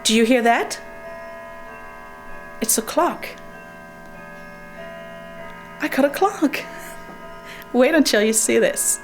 Do you hear that? It's a clock. I got a clock. Wait until you see this.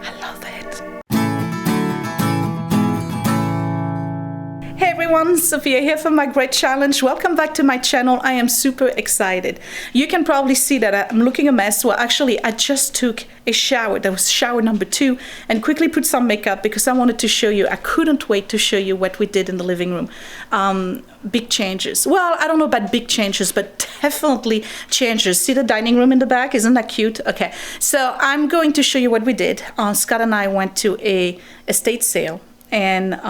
I love it. Hey everyone, Sophia here from My Great Challenge. Welcome back to my channel. I am super excited. You can probably see that I'm looking a mess. Well, actually, I just took a shower. That was shower number 2, and quickly put some makeup because I wanted to show you. I couldn't wait to show you what we did in the living room. Big changes. Well, I don't know about big changes, but definitely changes. See the dining room in the back? Isn't that cute? Okay, so I'm going to show you what we did. Scott and I went to a estate sale, and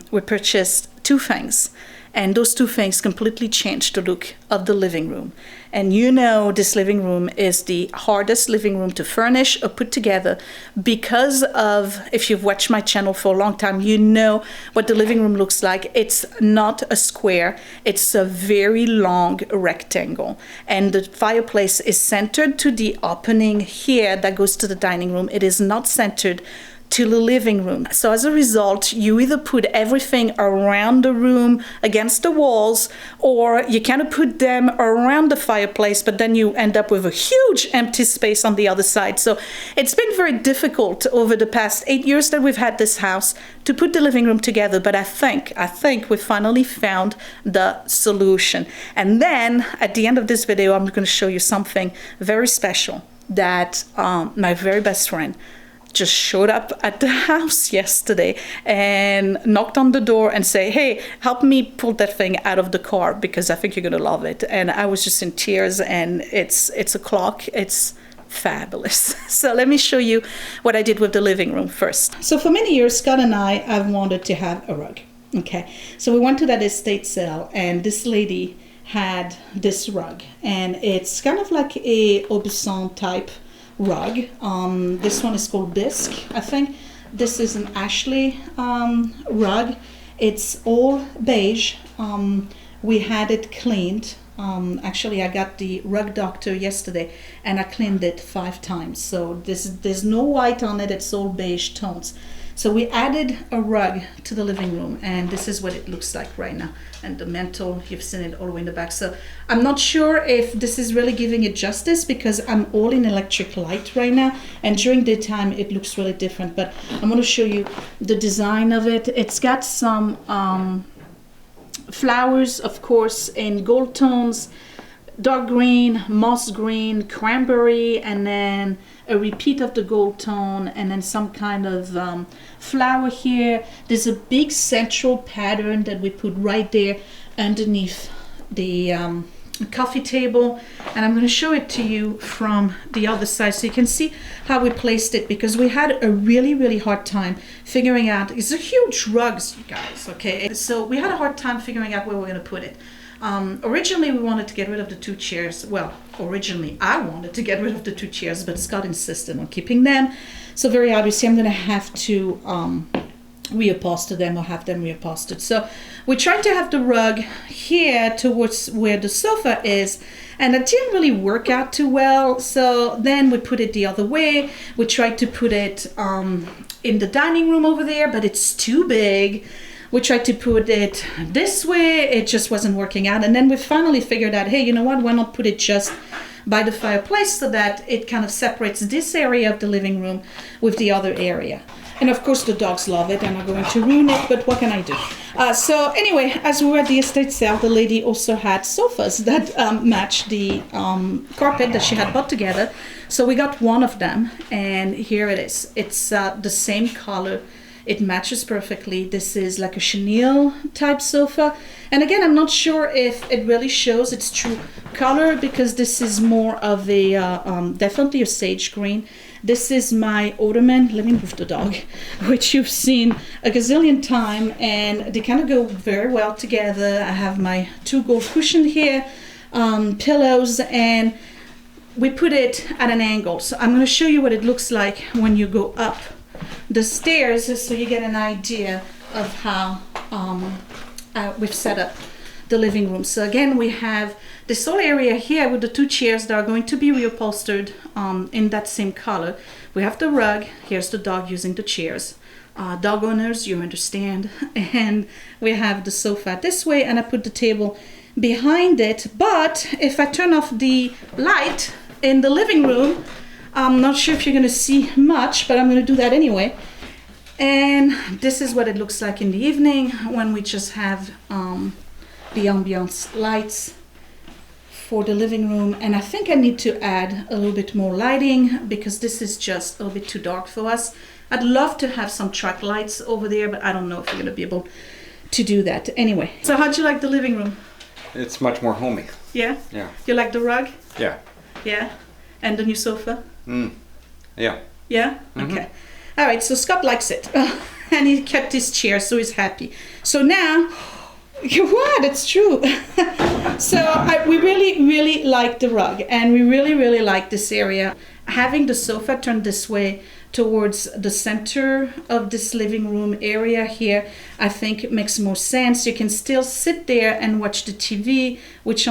we purchased 2 things. And those 2 things completely changed the look of the living room. And you know this living room is the hardest living room to furnish or put together because of, if you've watched my channel for a long time, you know what the living room looks like. It's not a square, it's a very long rectangle. And the fireplace is centered to the opening here that goes to the dining room. It is not centered to the living room. So as a result, you either put everything around the room against the walls, or you kind of put them around the fireplace, but then you end up with a huge empty space on the other side. So it's been very difficult over the past 8 years that we've had this house to put the living room together, but I think we finally found the solution. And then at the end of this video, I'm going to show you something very special that my very best friend just showed up at the house yesterday and knocked on the door and say, hey, help me pull that thing out of the car because I think you're gonna love it. And I was just in tears, and it's a clock. It's fabulous. So let me show you what I did with the living room first. So for many years, Scott and I have wanted to have a rug. Okay, so we went to that estate sale, and this lady had this rug, and it's kind of like a Aubusson type rug. This one is called Bisque, I think. This is an Ashley rug. It's all beige. We had it cleaned. Actually, I got the rug doctor yesterday, and I cleaned it 5 times. So there's no white on it. It's all beige tones. So we added a rug to the living room, and this is what it looks like right now. And the mantle, you've seen it all the way in the back. So I'm not sure if this is really giving it justice because I'm all in electric light right now, and during daytime it looks really different. But I'm going to show you the design of it. It's got some flowers, of course, in gold tones, dark green, moss green, cranberry, and then a repeat of the gold tone, and then some kind of flower here. There's a big central pattern that we put right there underneath the coffee table, and I'm going to show it to you from the other side so you can see how we placed it, because we had a really hard time figuring out. It's a huge rug, you guys, okay? So we had a hard time figuring out where we're going to put it. Originally we wanted to get rid of the 2 chairs. Well, originally I wanted to get rid of the 2 chairs, but Scott insisted on keeping them. So very obviously I'm going to have to reupholster them or have them reupholstered. So we tried to have the rug here towards where the sofa is, and it didn't really work out too well. So then we put it the other way. We tried to put it in the dining room over there, but it's too big. We tried to put it this way, it just wasn't working out. And then we finally figured out, hey, you know what, why not put it just by the fireplace so that it kind of separates this area of the living room with the other area. And of course the dogs love it and are going to ruin it, but what can I do? So anyway, as we were at the estate sale, the lady also had sofas that matched the carpet that she had bought together. So we got one of them, and here it is. It's the same color. It matches perfectly. This is like a chenille type sofa. And again, I'm not sure if it really shows its true color because this is more of a, definitely a sage green. This is my ottoman, let me move the dog, which you've seen a gazillion times, and they kind of go very well together. I have my 2 gold cushions here, pillows, and we put it at an angle. So I'm going to show you what it looks like when you go up the stairs so you get an idea of how we've set up the living room. So again, we have this whole area here with the 2 chairs that are going to be reupholstered in that same color. We have the rug. Here's the dog using the chairs. Dog owners, you understand. And we have the sofa this way, and I put the table behind it. But if I turn off the light in the living room, I'm not sure if you're going to see much, but I'm going to do that anyway. And this is what it looks like in the evening when we just have the ambiance lights for the living room. And I think I need to add a little bit more lighting because this is just a little bit too dark for us. I'd love to have some track lights over there, but I don't know if you're going to be able to do that. Anyway, so how'd you like the living room? It's much more homey. Yeah? Yeah. You like the rug? Yeah. Yeah? And the new sofa? Yeah. Yeah? Okay. All right, so Scott likes it. And he kept his chair, so he's happy. So now, what? It's true. So we really like the rug, and we really like this area. Having the sofa turned this way towards the center of this living room area here, I think it makes more sense. You can still sit there and watch the TV, which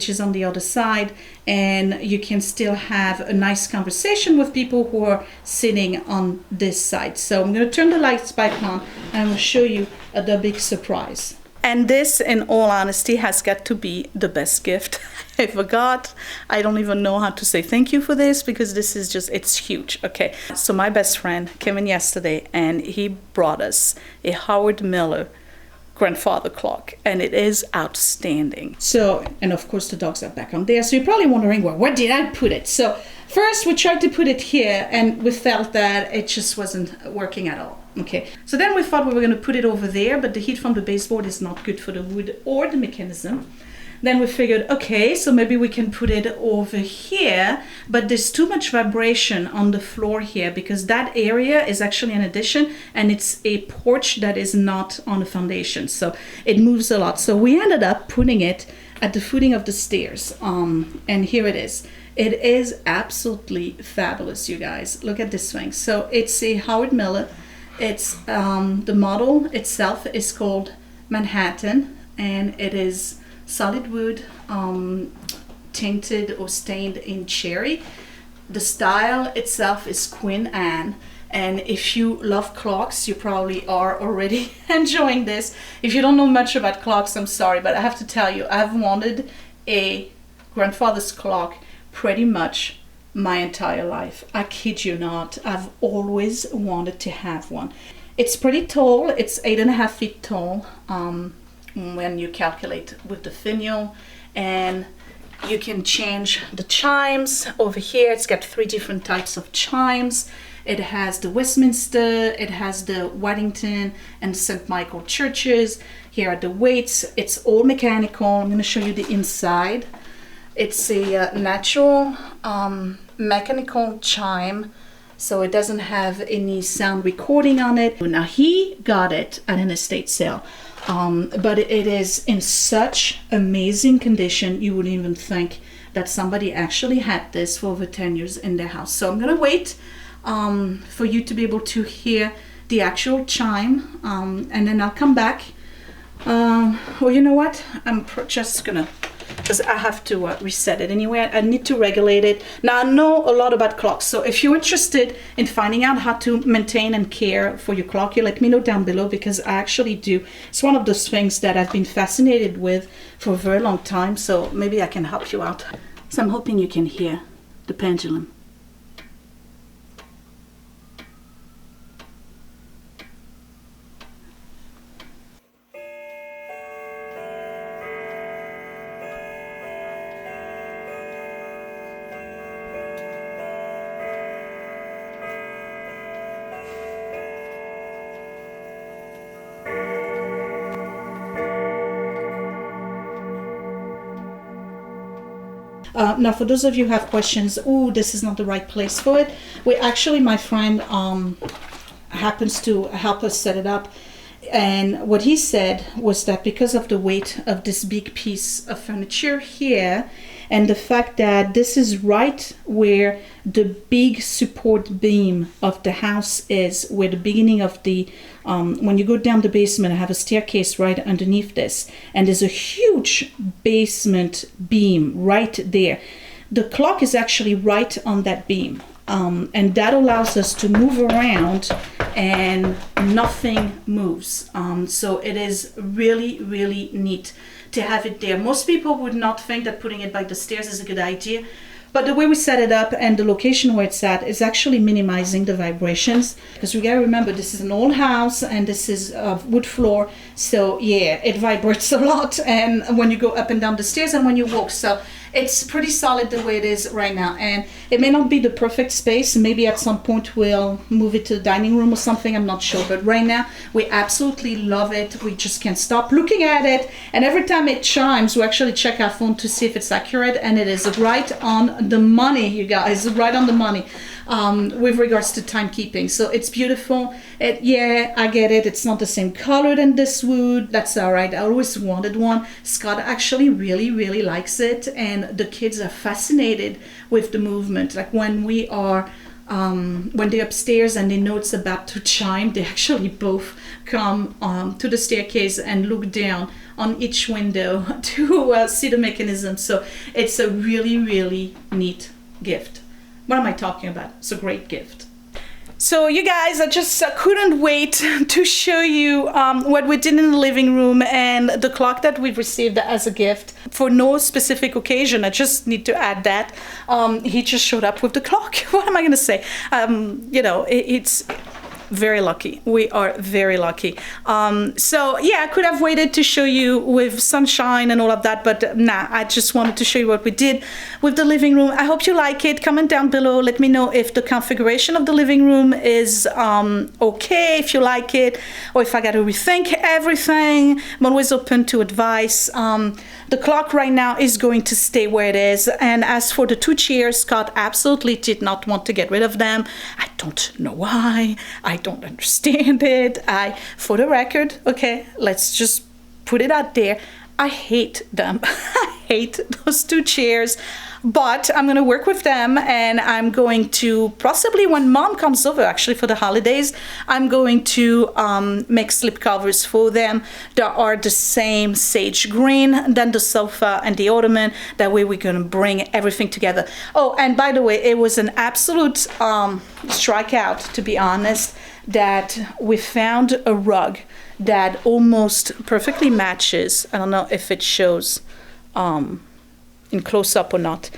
is on the other side, and you can still have a nice conversation with people who are sitting on this side. So I'm going to turn the lights back on, and I'll show you the big surprise. And this, in all honesty, has got to be the best gift I ever got. I don't even know how to say thank you for this because this is just, it's huge. Okay, so my best friend came in yesterday and he brought us a Howard Miller grandfather clock, and it is outstanding. So, and of course the dogs are back on there. So you're probably wondering, well, where did I put it? So first we tried to put it here and we felt that it just wasn't working at all. Okay, so then we thought we were going to put it over there, but the heat from the baseboard is not good for the wood or the mechanism. Then we figured, okay, so maybe we can put it over here, but there's too much vibration on the floor here because that area is actually an addition and it's a porch that is not on a foundation, so it moves a lot. So we ended up putting it at the footing of the stairs, and here it is. It is absolutely fabulous, you guys. Look at this thing. So it's a Howard Miller. It's the model itself is called Manhattan, and it is solid wood, tinted or stained in cherry. The style itself is Queen Anne, and if you love clocks, you probably are already enjoying this. If you don't know much about clocks, I'm sorry, but I have to tell you, I've wanted a grandfather's clock pretty much my entire life. I kid you not. I've always wanted to have one. It's pretty tall. It's 8.5 feet tall when you calculate with the finial, and you can change the chimes over here. It's got 3 different types of chimes. It has the Westminster, it has the Waddington and St. Michael churches. Here are the weights. It's all mechanical. I'm going to show you the inside. It's a natural mechanical chime, so it doesn't have any sound recording on it. Now he got it at an estate sale, but it is in such amazing condition you wouldn't even think that somebody actually had this for over 10 years in their house. So I'm gonna wait for you to be able to hear the actual chime, and then I'll come back. Well, you know what, I'm just gonna, because I have to reset it anyway. I need to regulate it. Now I know a lot about clocks, so if you're interested in finding out how to maintain and care for your clock, you let me know down below, because I actually do. It's one of those things that I've been fascinated with for a very long time, so maybe I can help you out. So I'm hoping you can hear the pendulum. Now, for those of you who have questions, oh, this is not the right place for it. We actually, my friend happens to help us set it up, And what he said was that because of the weight of this big piece of furniture here, and the fact that this is right where the big support beam of the house is, where the beginning of the, when you go down the basement, I have a staircase right underneath this, and there's a huge basement beam right there. The clock is actually right on that beam. And that allows us to move around and nothing moves. So it is really, really neat to have it there. Most people would not think that putting it by the stairs is a good idea, but the way we set it up and the location where it's at is actually minimizing the vibrations, because we gotta remember this is an old house and this is wood floor, so yeah, it vibrates a lot, and when you go up and down the stairs and when you walk, so it's pretty solid the way it is right now. And it may not be the perfect space. Maybe at some point we'll move it to the dining room or something, I'm not sure. But right now, we absolutely love it. We just can't stop looking at it. And every time it chimes, we actually check our phone to see if it's accurate. And it is right on the money, you guys, right on the money with regards to timekeeping. So it's beautiful. Yeah, I get it. It's not the same color than this wood. That's all right. I always wanted one. Scott actually really, really likes it. And the kids are fascinated with the movement. Like when we are, when they're upstairs and they know it's about to chime, they actually both come to the staircase and look down on each window to see the mechanism. So it's a really, really neat gift. What am I talking about? It's a great gift. So you guys, I just couldn't wait to show you what we did in the living room and the clock that we've received as a gift for no specific occasion. I just need to add that. He just showed up with the clock. What am I going to say? You know, it's very lucky. We are very lucky. So yeah, I could have waited to show you with sunshine and all of that, but nah, I just wanted to show you what we did with the living room. I hope you like it. Comment down below. Let me know if the configuration of the living room is okay, if you like it, or if I got to rethink everything. I'm always open to advice. The clock right now is going to stay where it is. And as for the two chairs, Scott absolutely did not want to get rid of them. I don't know why. I don't understand it. For the record, okay, let's just put it out there. I hate them. I hate those two chairs, but I'm going to work with them, and I'm going to possibly, when mom comes over actually for the holidays, I'm going to make slip covers for them that are the same sage green than the sofa and the ottoman. That way we're going to bring everything together. Oh, and by the way, it was an absolute strikeout, to be honest, that we found a rug that almost perfectly matches. I don't know if it shows in close-up or not.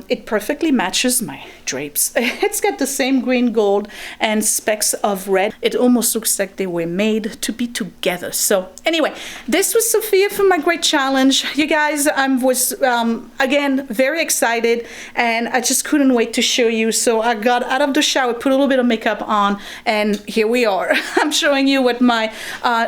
It perfectly matches my drapes. It's got the same green, gold, and specks of red. It almost looks like they were made to be together. So anyway, this was Sophia from my great challenge. You guys, I was, again, very excited, and I just couldn't wait to show you. So I got out of the shower, put a little bit of makeup on, and here we are. I'm showing you what my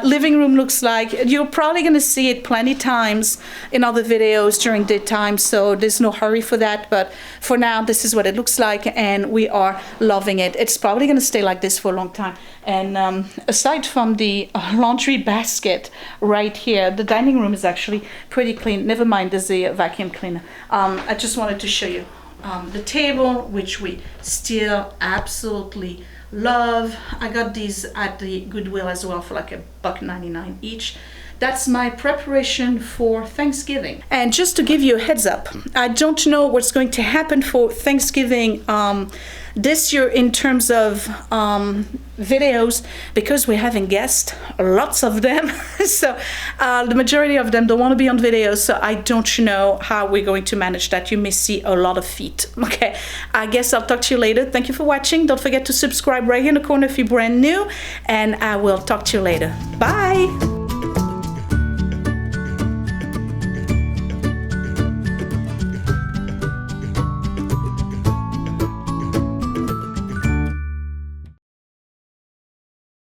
living room looks like. You're probably going to see it plenty times in other videos during daytime, so there's no hurry for that. But for now, this is what it looks like, and we are loving it. It's probably going to stay like this for a long time. And aside from the laundry basket right here, the dining room is actually pretty clean. Never mind, there's a vacuum cleaner. I just wanted to show you the table, which we still absolutely love. I got these at the Goodwill as well for like $1.99 each. That's my preparation for Thanksgiving. And just to give you a heads up, I don't know what's going to happen for Thanksgiving this year in terms of videos, because we're having guests, lots of them. So the majority of them don't want to be on videos, so I don't know how we're going to manage that. You may see a lot of feet. Okay, I guess I'll talk to you later. Thank you for watching. Don't forget to subscribe right here in the corner if you're brand new, and I will talk to you later. Bye.